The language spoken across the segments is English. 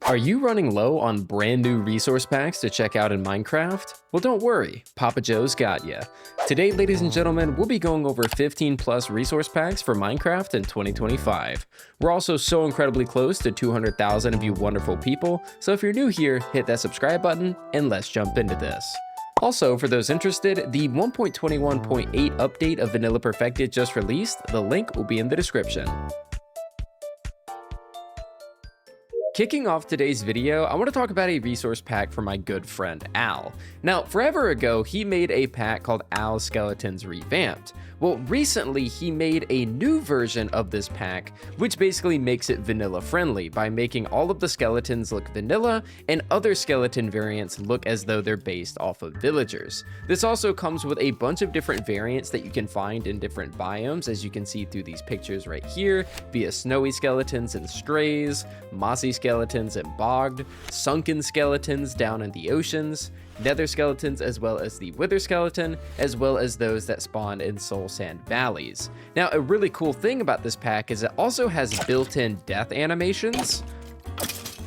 Are you running low on brand new resource packs to check out in Minecraft? Well, don't worry, Papa Joe's got ya. Today, ladies and gentlemen, we'll be going over 15 plus resource packs for Minecraft in 2025. We're also so incredibly close to 200,000 of you wonderful people, so if you're new here, hit that subscribe button and let's jump into this. Also, for those interested, the 1.21.8 update of Vanilla Perfected just released. The link will be in the description. Kicking off today's video, I want to talk about a resource pack for my good friend Al. Now, forever ago, he made a pack called Al's Skeletons Revamped. Well, recently he made a new version of this pack, which basically makes it vanilla friendly by making all of the skeletons look vanilla and other skeleton variants look as though they're based off of villagers. This also comes with a bunch of different variants that you can find in different biomes, as you can see through these pictures right here, via snowy skeletons and strays, mossy skeletons and bogged, sunken skeletons down in the oceans, nether skeletons, as well as the wither skeleton, as well as those that spawn in soul sand valleys. Now, a really cool thing about this pack is it also has built-in death animations.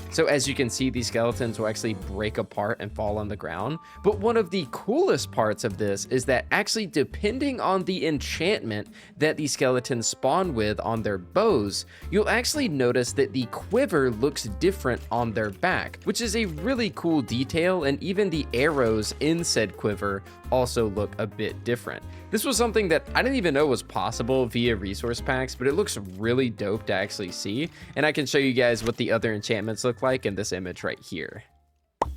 So as you can see, these skeletons will actually break apart and fall on the ground. But one of the coolest parts of this is that actually, depending on the enchantment that these skeletons spawn with on their bows, you'll actually notice that the quiver looks different on their back, which is a really cool detail, and even the arrows in said quiver also look a bit different. This was something that I didn't even know was possible via resource packs, but it looks really dope to actually see, and I can show you guys what the other enchantments look like in this image right here.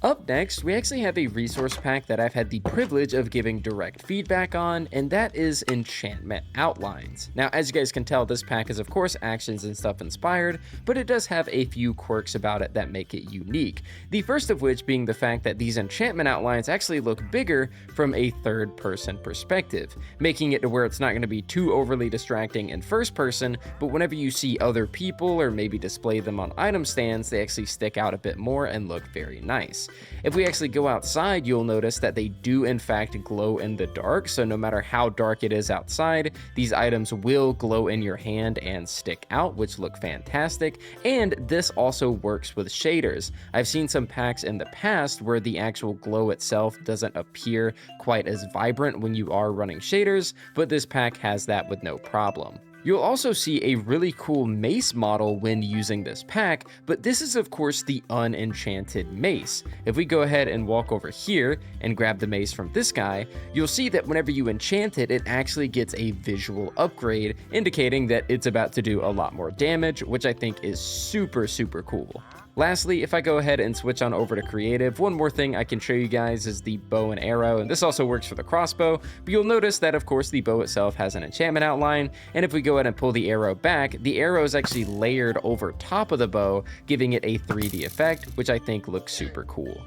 Up next, we actually have a resource pack that I've had the privilege of giving direct feedback on, and that is Enchantment Outlines. Now, as you guys can tell, this pack is of course actions and stuff inspired, but it does have a few quirks about it that make it unique. The first of which being the fact that these enchantment outlines actually look bigger from a third person perspective, making it to where it's not going to be too overly distracting in first person, but whenever you see other people or maybe display them on item stands, they actually stick out a bit more and look very nice. If we actually go outside, you'll notice that they do in fact glow in the dark, so no matter how dark it is outside, these items will glow in your hand and stick out, which look fantastic. And this also works with shaders. I've seen some packs in the past where the actual glow itself doesn't appear quite as vibrant when you are running shaders, but this pack has that with no problem. You'll also see a really cool mace model when using this pack, but this is of course the unenchanted mace. If we go ahead and walk over here and grab the mace from this guy, you'll see that whenever you enchant it, it actually gets a visual upgrade, indicating that it's about to do a lot more damage, which I think is super cool. Lastly, if I go ahead and switch on over to creative, one more thing I can show you guys is the bow and arrow, and this also works for the crossbow, but you'll notice that of course the bow itself has an enchantment outline, and if we go ahead and pull the arrow back, the arrow is actually layered over top of the bow, giving it a 3D effect, which I think looks super cool.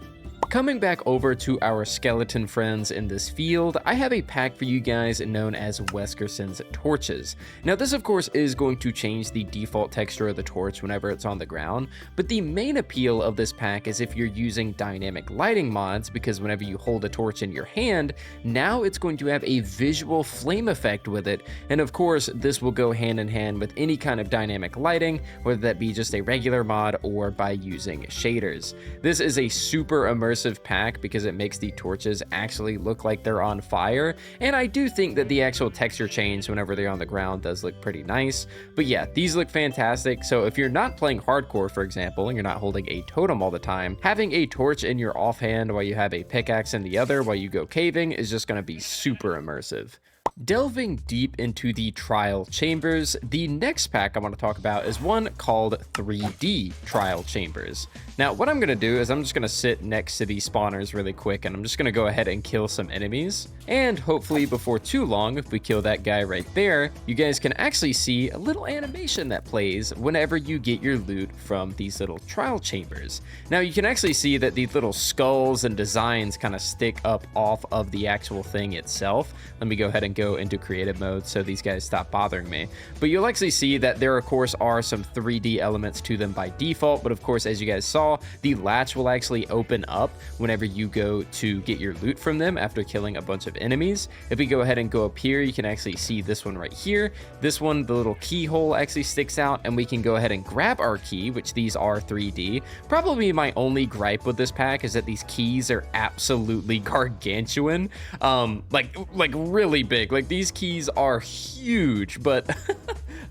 Coming back over to our skeleton friends in this field, I have a pack for you guys known as Weskerson's torches. Now this of course is going to change the default texture of the torch whenever it's on the ground, but the main appeal of this pack is if you're using dynamic lighting mods, because whenever you hold a torch in your hand, now it's going to have a visual flame effect with it, and of course this will go hand in hand with any kind of dynamic lighting, whether that be just a regular mod or by using shaders. This is a super immersive pack because it makes the torches actually look like they're on fire, and I do think that the actual texture change whenever they're on the ground does look pretty nice. But yeah, these look fantastic, so if you're not playing hardcore, for example, and you're not holding a totem all the time, having a torch in your offhand while you have a pickaxe in the other while you go caving is just going to be super immersive. Delving deep into the trial chambers, the next pack I want to talk about is one called 3D Trial Chambers. Now, what I'm going to do is I'm just going to sit next to these spawners really quick, and I'm just going to go ahead and kill some enemies. And hopefully before too long, if we kill that guy right there, you guys can actually see a little animation that plays whenever you get your loot from these little trial chambers. Now, you can actually see that these little skulls and designs kind of stick up off of the actual thing itself. Let me go ahead and go into creative mode so these guys stop bothering me. But you'll actually see that there of course are some 3D elements to them by default, but of course, as you guys saw, saw, the latch will actually open up whenever you go to get your loot from them after killing a bunch of enemies. If we go ahead and go up here, you can actually see this one right here. This one, the little keyhole actually sticks out, and we can go ahead and grab our key, which these are 3D. Probably my only gripe with this pack is that these keys are absolutely gargantuan. Like really big. Like, these keys are huge, but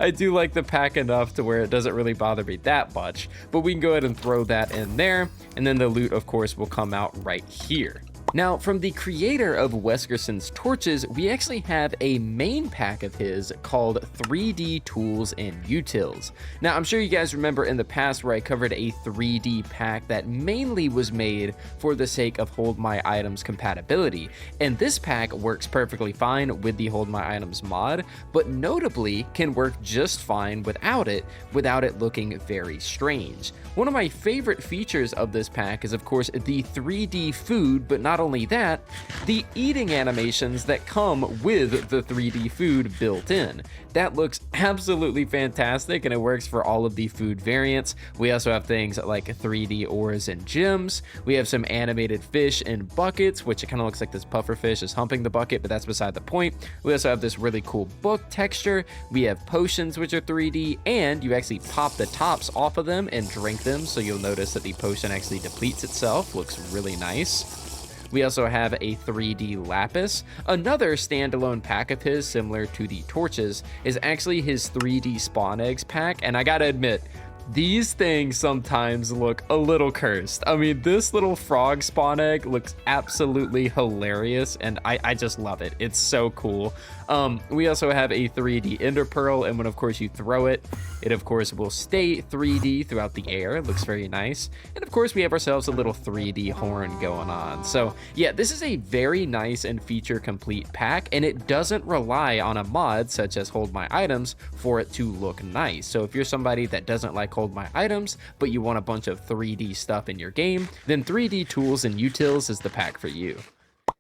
I do like the pack enough to where it doesn't really bother me that much. But we can go ahead and throw that in there, and then the loot, of course, will come out right here. Now, from the creator of Weskerson's torches, we actually have a main pack of his called 3D Tools and Utils. Now, I'm sure you guys remember in the past where I covered a 3D pack that mainly was made for the sake of Hold My Items compatibility, and this pack works perfectly fine with the Hold My Items mod, but notably can work just fine without it looking very strange. One of my favorite features of this pack is, of course, the 3D food, but not only that, the eating animations that come with the 3D food built in. That looks absolutely fantastic, and it works for all of the food variants. We also have things like 3D ores and gems. We have some animated fish in buckets, which it kind of looks like this puffer fish is humping the bucket, but that's beside the point. We also have this really cool book texture. We have potions, which are 3D, and you actually pop the tops off of them and drink them, so you'll notice that the potion actually depletes itself. Looks really nice. We also have a 3D lapis. Another standalone pack of his, similar to the torches, is actually his 3D spawn eggs pack, and I gotta admit, these things sometimes look a little cursed. I mean, this little frog spawn egg looks absolutely hilarious, and I just love it. It's so cool. We also have a 3D ender pearl, and when of course you throw it, it of course will stay 3D throughout the air. It looks very nice. And of course we have ourselves a little 3D horn going on. So yeah, this is a very nice and feature complete pack, and it doesn't rely on a mod such as Hold My Items for it to look nice. So if you're somebody that doesn't like Hold My Items, but you want a bunch of 3D stuff in your game, then 3D Tools and Utils is the pack for you.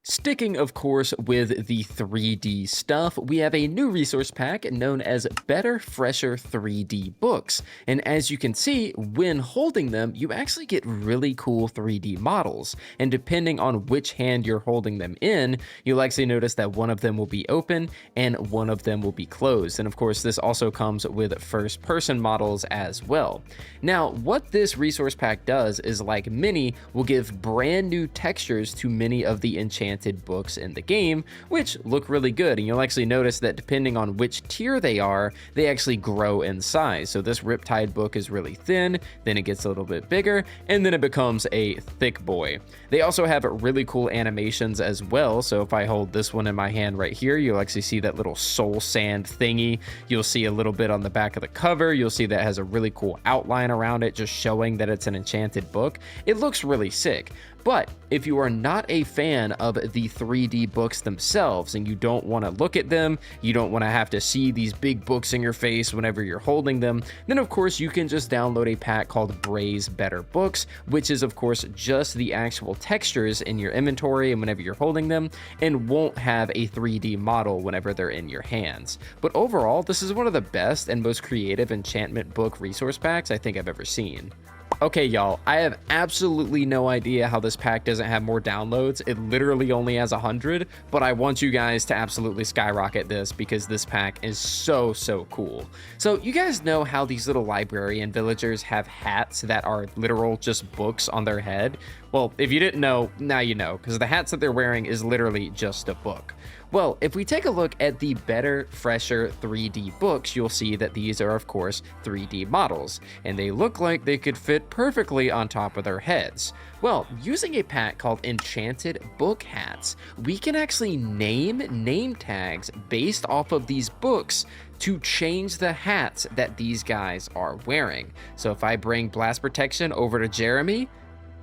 Sticking, of course, with the 3D stuff, we have a new resource pack known as Better Fresher 3D Books. And as you can see, when holding them, you actually get really cool 3D models. And depending on which hand you're holding them in, you'll actually notice that one of them will be open and one of them will be closed. And of course, this also comes with first-person models as well. Now, what this resource pack does is, like many, will give brand new textures to many of the Enchanted books in the game, which look really good. And you'll actually notice that depending on which tier they are, they actually grow in size. So this Riptide book is really thin, then it gets a little bit bigger, and then it becomes a thick boy. They also have really cool animations as well. So if I hold this one in my hand right here, you'll actually see that little soul sand thingy. You'll see a little bit on the back of the cover. You'll see that it has a really cool outline around it, just showing that it's an enchanted book. It looks really sick. But if you are not a fan of the 3D books themselves and you don't want to look at them, you don't want to have to see these big books in your face whenever you're holding them, then of course you can just download a pack called Braze Better Books, which is of course just the actual textures in your inventory and whenever you're holding them, and won't have a 3D model whenever they're in your hands. But overall, this is one of the best and most creative enchantment book resource packs I think I've ever seen. Okay, y'all, I have absolutely no idea how this pack doesn't have more downloads. It literally only has 100, but I want you guys to absolutely skyrocket this because this pack is so cool. So you guys know how these little librarian villagers have hats that are literal just books on their head? Well, if you didn't know, now you know, because the hats that they're wearing is literally just a book. Well, if we take a look at the Better Fresher 3D books, you'll see that these are, of course, 3D models, and they look like they could fit perfectly on top of their heads. Well, using a pack called Enchanted Book Hats, we can actually name tags based off of these books to change the hats that these guys are wearing. So if I bring Blast Protection over to Jeremy,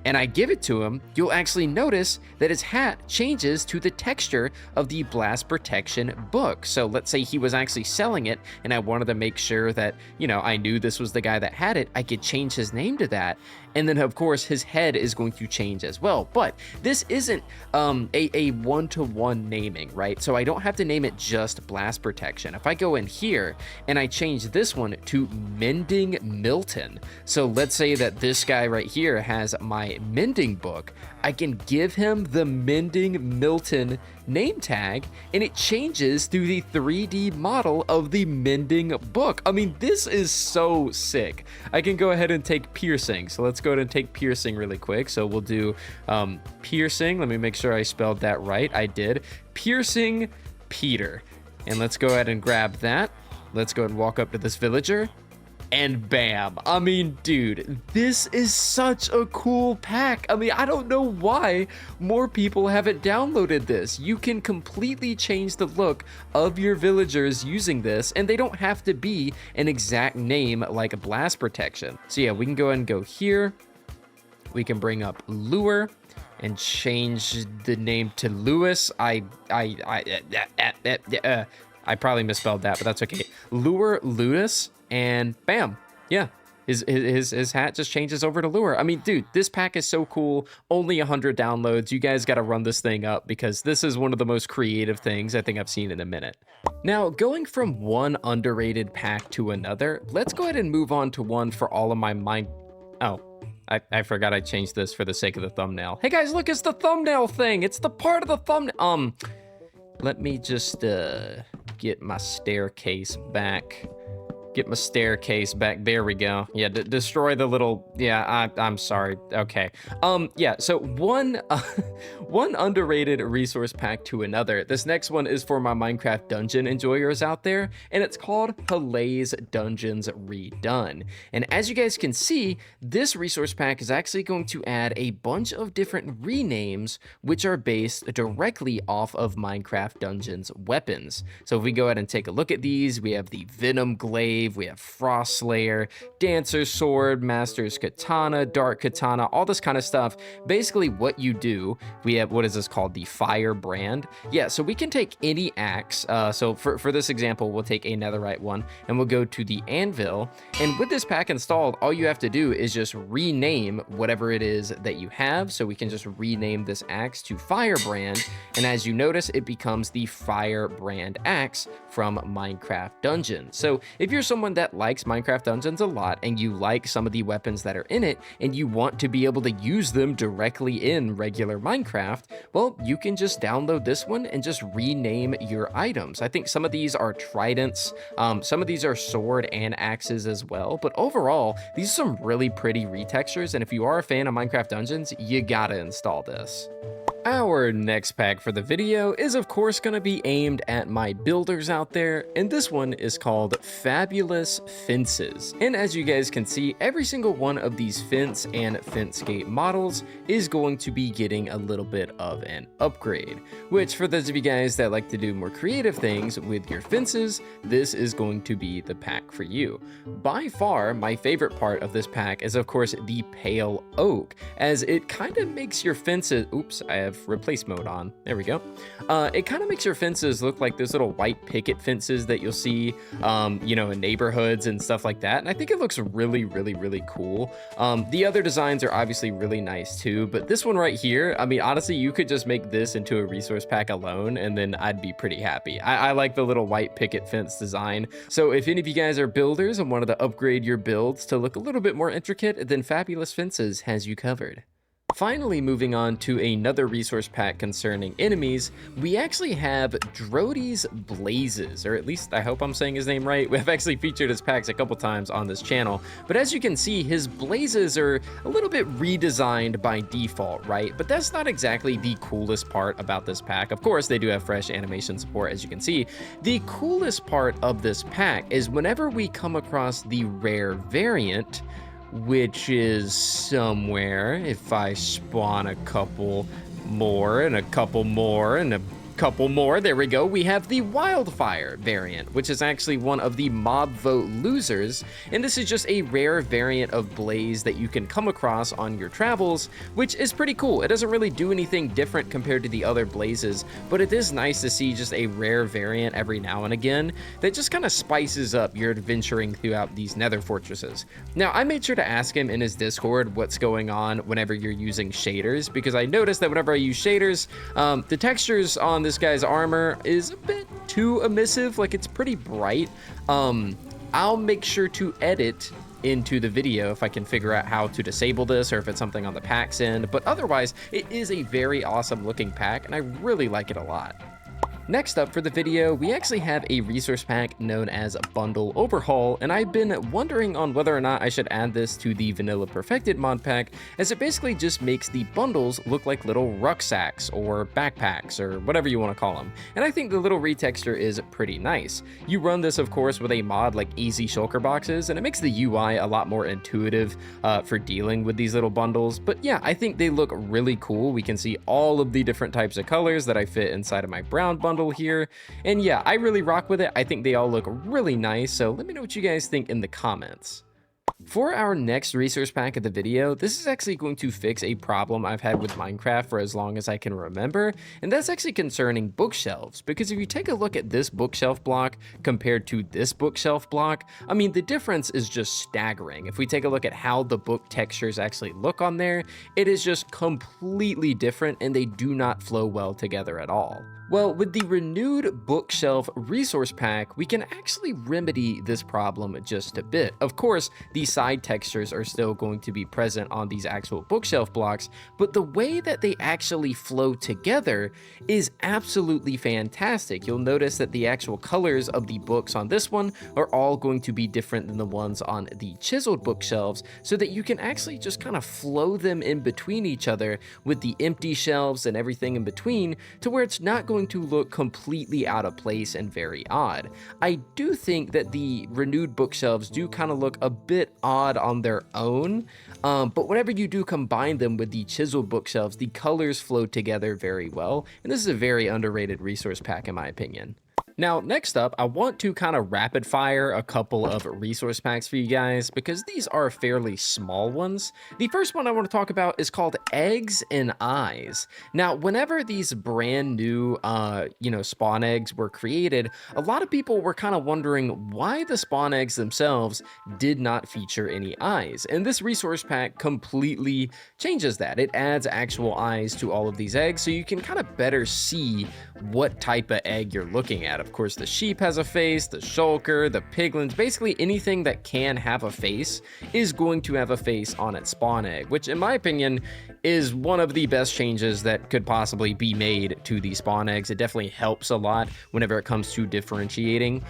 and I give it to him, you'll actually notice that his hat changes to the texture of the Blast Protection book. So let's say he was actually selling it and I wanted to make sure that, you know, I knew this was the guy that had it, I could change his name to that. and then of course his head is going to change as well. But this isn't a one-to-one naming, right? So I don't have to name it just blast protection. If I go in here and I change this one to Mending Milton, so let's say that this guy right here has my mending book, I can give him the Mending Milton name tag, and it changes through the 3D model of the mending book. I mean, this is so sick. I can go ahead and take piercing. So let's go ahead and take piercing really quick. So we'll do piercing. Let me make sure I spelled that right. I did. Piercing Peter. And let's go ahead and grab that. Let's go ahead and walk up to this villager. And bam. I mean, dude, this is such a cool pack. I mean, I don't know why more people haven't downloaded this. You can completely change the look of your villagers using this, and they don't have to be an exact name like a blast protection. So yeah, we can go ahead and go here. We can bring up Lure and change the name to Lewis. I probably misspelled that, but that's okay. Lure Ludus. And bam, yeah, his hat just changes over to Lure. I mean, dude, this pack is so cool. Only 100 downloads. You guys got to run this thing up because this is one of the most creative things I think I've seen in a minute. Now, going from one underrated pack to another, let's go ahead and move on to one for all of my mind. Oh, I forgot I changed this for the sake of the thumbnail. Hey guys, look, it's the thumbnail thing. It's the part of the thumbnail. Let me just get my staircase back. Get my staircase back. There we go. Yeah, destroy the little. Yeah, I'm sorry. Okay. Yeah. So one underrated resource pack to another. This next one is for my Minecraft dungeon enjoyers out there, and it's called Hellay's Dungeons Redone. And as you guys can see, this resource pack is actually going to add a bunch of different renames, which are based directly off of Minecraft Dungeons weapons. So if we go ahead and take a look at these, we have the Venom Glaive. We have Frost Slayer, Dancer's Sword, Master's Katana, Dark Katana, all this kind of stuff. Basically what you do, we have, what is this called? The Fire Brand. Yeah, so we can take any axe. So for this example, we'll take a netherite one and we'll go to the anvil. And with this pack installed, all you have to do is just rename whatever it is that you have. So we can just rename this axe to Firebrand. And as you notice, it becomes the Firebrand axe from Minecraft Dungeons. So if you're someone that likes Minecraft Dungeons a lot and you like some of the weapons that are in it and you want to be able to use them directly in regular Minecraft, well, you can just download this one and just rename your items. I think some of these are tridents, some of these are sword and axes as well, but overall, these are some really pretty retextures, and if you are a fan of Minecraft Dungeons, you gotta install this. Our next pack for the video is of course going to be aimed at my builders out there, and this one is called Fabulous Fences. And as you guys can see, every single one of these fence and fence gate models is going to be getting a little bit of an upgrade, which for those of you guys that like to do more creative things with your fences, this is going to be the pack for you. By far, my favorite part of this pack is of course the pale oak, as it kind of makes your fences, oops, I have replace mode on. There we go. It kind of makes your fences look like those little white picket fences that you'll see, you know, in neighborhoods and stuff like that. And I think it looks really, really, really cool. The other designs are obviously really nice too, but this one right here, I mean, honestly, you could just make this into a resource pack alone, and then I'd be pretty happy. I like the little white picket fence design. So if any of you guys are builders and wanted to upgrade your builds to look a little bit more intricate, then Fabulous Fences has you covered. Finally, moving on to another resource pack concerning enemies, we actually have Drodi's Blazes, or at least I hope I'm saying his name right. We've actually featured his packs a couple times on this channel, but as you can see, his blazes are a little bit redesigned by default, right? But that's not exactly the coolest part about this pack. Of course, they do have fresh animation support, as you can see. The coolest part of this pack is whenever we come across the rare variant, which is somewhere, if I spawn a couple more and a couple more and a couple more. There we go. We have the Wildfire variant, which is actually one of the mob vote losers. And this is just a rare variant of Blaze that you can come across on your travels, which is pretty cool. It doesn't really do anything different compared to the other Blazes, but it is nice to see just a rare variant every now and again that just kind of spices up your adventuring throughout these nether fortresses. Now, I made sure to ask him in his Discord what's going on whenever you're using shaders, because I noticed that whenever I use shaders, the textures on this guy's armor is a bit too emissive, like it's pretty bright. I'll make sure to edit into the video if I can figure out how to disable this or if it's something on the pack's end, but otherwise it is a very awesome looking pack and I really like it a lot. Next up for the video, we actually have a resource pack known as Bundle Overhaul, and I've been wondering on whether or not I should add this to the Vanilla Perfected mod pack, as it basically just makes the bundles look like little rucksacks or backpacks or whatever you want to call them. And I think the little retexture is pretty nice. You run this, of course, with a mod like Easy Shulker Boxes, and it makes the UI a lot more intuitive for dealing with these little bundles. But yeah, I think they look really cool. We can see all of the different types of colors that I fit inside of my brown bundle here, and yeah, I really rock with it. I think they all look really nice, so let me know what you guys think in the comments. For our next resource pack of the video, this is actually going to fix a problem I've had with Minecraft for as long as I can remember, and that's actually concerning bookshelves, because if you take a look at this bookshelf block compared to this bookshelf block, I mean, the difference is just staggering. If we take a look at how the book textures actually look on there, it is just completely different and they do not flow well together at all. Well, with the renewed bookshelf resource pack, we can actually remedy this problem just a bit. Of course, the side textures are still going to be present on these actual bookshelf blocks, but the way that they actually flow together is absolutely fantastic. You'll notice that the actual colors of the books on this one are all going to be different than the ones on the chiseled bookshelves, so that you can actually just kind of flow them in between each other with the empty shelves and everything in between, to where it's not going to look completely out of place and very odd. I do think that the renewed bookshelves do kind of look a bit odd on their own, but whenever you do combine them with the chiseled bookshelves, the colors flow together very well, and this is a very underrated resource pack in my opinion. Now, next up, I want to kind of rapid fire a couple of resource packs for you guys, because these are fairly small ones. The first one I want to talk about is called Eggs and Eyes. Now, whenever these brand new, spawn eggs were created, a lot of people were kind of wondering why the spawn eggs themselves did not feature any eyes. And this resource pack completely changes that. It adds actual eyes to all of these eggs, so you can kind of better see what type of egg you're looking at. Of course, the sheep has a face, the shulker, the piglins, basically anything that can have a face is going to have a face on its spawn egg, which in my opinion is one of the best changes that could possibly be made to the spawn eggs. It definitely helps a lot whenever it comes to differentiating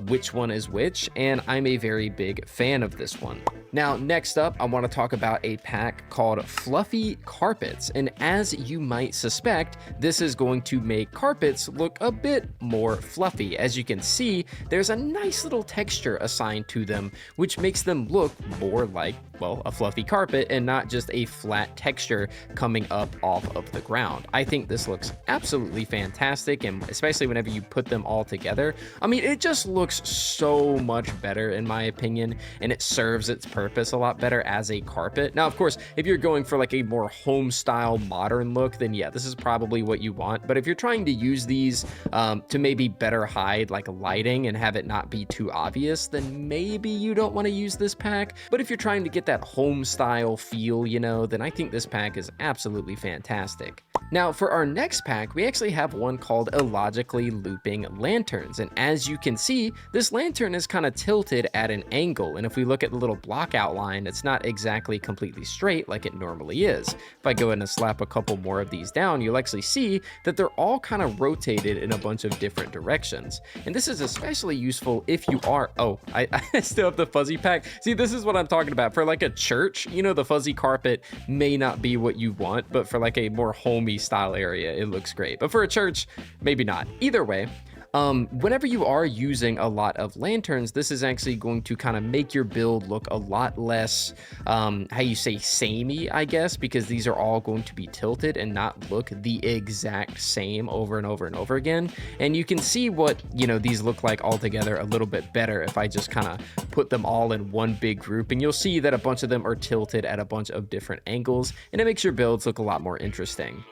which one is which, and I'm a very big fan of this one. Now, next up, I want to talk about a pack called Fluffy Carpets, and as you might suspect, this is going to make carpets look a bit more fluffy. As you can see, there's a nice little texture assigned to them, which makes them look more like, well, a fluffy carpet and not just a flat texture coming up off of the ground. I think this looks absolutely fantastic, and especially whenever you put them all together, I mean, it just looks so much better in my opinion, and it serves its purpose a lot better as a carpet. Now, of course, if you're going for like a more home style modern look, then yeah, this is probably what you want. But if you're trying to use these to maybe better hide like lighting and have it not be too obvious, then maybe you don't want to use this pack. But if you're trying to get that home style feel, then I think this pack is absolutely fantastic. Now, for our next pack, we actually have one called Illogically Looping Lanterns. And as you can see, this lantern is kind of tilted at an angle. And if we look at the little block outline, it's not exactly completely straight like it normally is. If I go ahead and slap a couple more of these down, you'll actually see that they're all kind of rotated in a bunch of different directions. And this is especially useful if you are, I still have the fuzzy pack. See, this is what I'm talking about. For like a church, the fuzzy carpet may not be what you want, but for like a more homey style area, it looks great. But for a church, maybe not. Either way, Whenever you are using a lot of lanterns, this is actually going to kind of make your build look a lot less, how you say, samey, I guess, because these are all going to be tilted and not look the exact same over and over and over again. And you can see what, you know, these look like all together a little bit better if I just kind of put them all in one big group, and you'll see that a bunch of them are tilted at a bunch of different angles, and it makes your builds look a lot more interesting.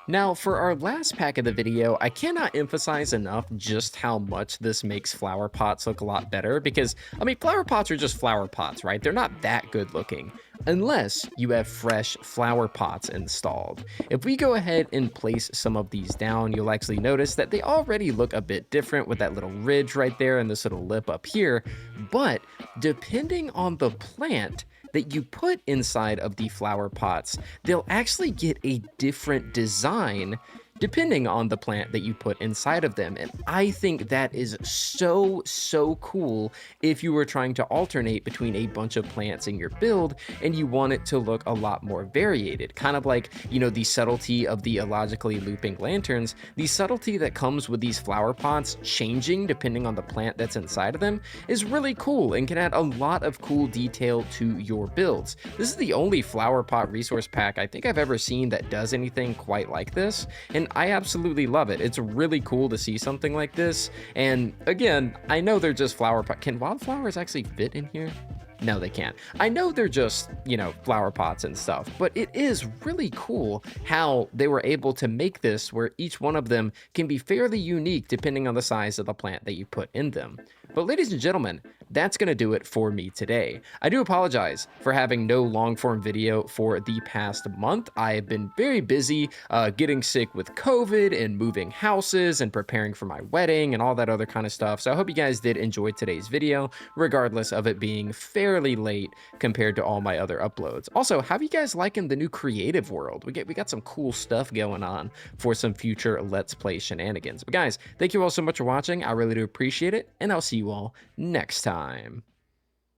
Now, for our last pack of the video, I cannot emphasize enough just how much this makes flower pots look a lot better, because, I mean, flower pots are just flower pots, right? They're not that good looking, unless you have fresh flower pots installed. If we go ahead and place some of these down, you'll actually notice that they already look a bit different with that little ridge right there and this little lip up here, but depending on the plant that you put inside of the flower pots, they'll actually get a different design depending on the plant that you put inside of them. And I think that is so cool if you were trying to alternate between a bunch of plants in your build and you want it to look a lot more variated. Kind of like, you know, the subtlety of the illogically looping lanterns, the subtlety that comes with these flower pots changing depending on the plant that's inside of them is really cool and can add a lot of cool detail to your builds. This is the only flower pot resource pack I think I've ever seen that does anything quite like this, and I absolutely love it. It's really cool to see something like this. And again, I know they're just flower pot. Can wildflowers actually fit in here? No, they can't. I know they're just, you know, flower pots and stuff, but it is really cool how they were able to make this where each one of them can be fairly unique depending on the size of the plant that you put in them. But ladies and gentlemen, that's going to do it for me today. I do apologize for having no long form video for the past month. I have been very busy getting sick with COVID and moving houses and preparing for my wedding and all that other kind of stuff. So I hope you guys did enjoy today's video, regardless of it being fairly late compared to all my other uploads. Also, how have you guys liking the new creative world? We got some cool stuff going on for some future Let's Play shenanigans. But guys, thank you all so much for watching. I really do appreciate it, and I'll see you all next time.